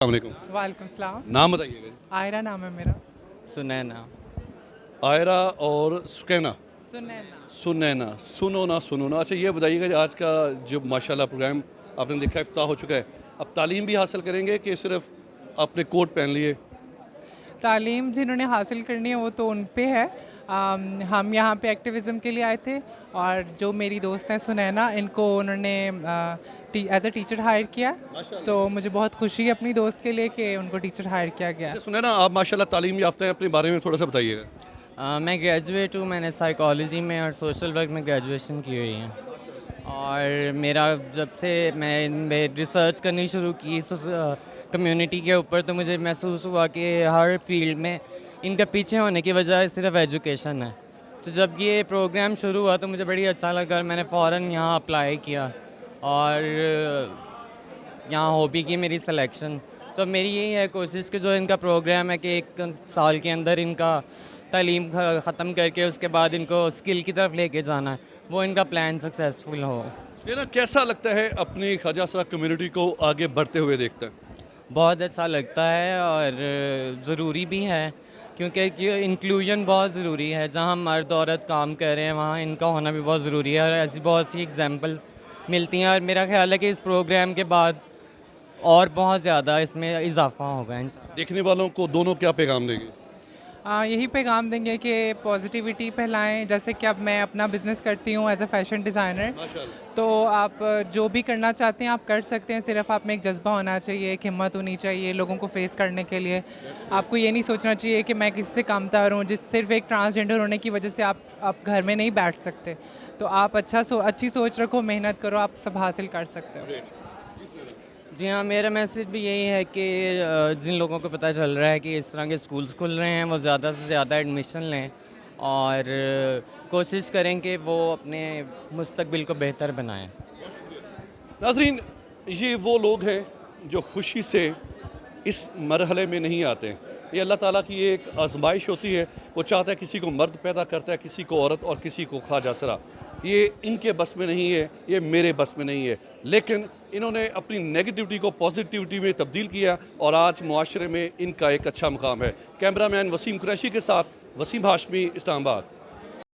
अस्सलामुअलैकुम। वालेकुम सलाम। नाम बताइएगा जी। आयरा नाम है मेरा। सुनैना। आयरा और सुकैना। सुनैना। सुनैना, सुनो ना सुनो ना। अच्छा ये बताइएगा कि आज का जो माशाल्लाह प्रोग्राम आपने देखा इफ्ताह हो चुका है, अब तालीम भी हासिल करेंगे कि सिर्फ आपने कोट पहन लिए? तालीम जिन्होंने हासिल करनी है वो तो उन पे है। हम यहाँ पे एक्टिविज़म के लिए आए थे और जो मेरी दोस्त हैं सुनैना, इनको उन्होंने एज अ टीचर हायर किया। सो मुझे बहुत खुशी है अपनी दोस्त के लिए कि उनको टीचर हायर किया गया। अच्छा सुनैना, आप माशाल्लाह तालीम याफ्ता हैं, अपने बारे में थोड़ा सा बताइएगा। मैं ग्रेजुएट हूँ। मैंने साइकोलॉजी में और सोशल वर्क में ग्रेजुएशन की हुई है। और मेरा जब से मैं रिसर्च करनी शुरू की कम्युनिटी के ऊपर, तो मुझे महसूस हुआ कि हर फील्ड में इनके पीछे होने की वजह सिर्फ एजुकेशन है। तो जब ये प्रोग्राम शुरू हुआ तो मुझे बड़ी अच्छा लगा और मैंने फ़ौरन यहाँ अप्लाई किया और यहाँ हो भी की मेरी सिलेक्शन। तो मेरी यही है कोशिश कि जो इनका प्रोग्राम है कि 1 साल के अंदर इनका तालीम ख़त्म करके उसके बाद इनको स्किल की तरफ लेके जाना है, वो इनका प्लान सक्सेसफुल हो। ये ना कैसा लगता है अपनी ख्वाजा सरा कम्युनिटी को आगे बढ़ते हुए देखते हैं? बहुत अच्छा लगता है और ज़रूरी भी है, क्योंकि इंक्लूजन बहुत ज़रूरी है। जहाँ मर्द औरत काम कर रहे हैं वहाँ इनका होना भी बहुत ज़रूरी है और ऐसी बहुत सी एग्जांपल्स मिलती हैं। और मेरा ख्याल है कि इस प्रोग्राम के बाद और बहुत ज़्यादा इसमें इजाफा होगा इंशाल्लाह। देखने वालों को दोनों क्या पैगाम देंगे? यही पैगाम देंगे कि पॉजिटिविटी फैलाएं। जैसे कि अब मैं अपना बिज़नेस करती हूँ एज अ फैशन डिज़ाइनर, तो आप जो भी करना चाहते हैं आप कर सकते हैं। सिर्फ आप में एक जज्बा होना चाहिए, एक हिम्मत होनी चाहिए लोगों को फेस करने के लिए। आपको ये नहीं सोचना चाहिए कि मैं किसी से कमतर हूँ। जिस सिर्फ एक ट्रांसजेंडर होने की वजह से आप घर में नहीं बैठ सकते। तो आप अच्छी सोच रखो, मेहनत करो, आप सब हासिल कर सकते हो। जी हाँ, मेरा मैसेज भी यही है कि जिन लोगों को पता चल रहा है कि इस तरह के स्कूल्स खुल रहे हैं वो ज़्यादा से ज़्यादा एडमिशन लें और कोशिश करें कि वो अपने मुस्तकबिल को बेहतर बनाएं। नाज़रीन, ये वो लोग हैं जो खुशी से इस मरहले में नहीं आते। ये अल्लाह ताला की एक आजमाइश होती है। वो चाहता है किसी को मर्द पैदा करता है, किसी को औरत और किसी को ख्वाजा सरा। ये इनके बस में नहीं है, ये मेरे बस में नहीं है, लेकिन इन्होंने अपनी नेगेटिविटी को पॉजिटिविटी में तब्दील किया और आज मुआशरे में इनका एक अच्छा मुकाम है। कैमरामैन वसीम कुरैशी के साथ वसीम हाशमी, इस्लामाबाद।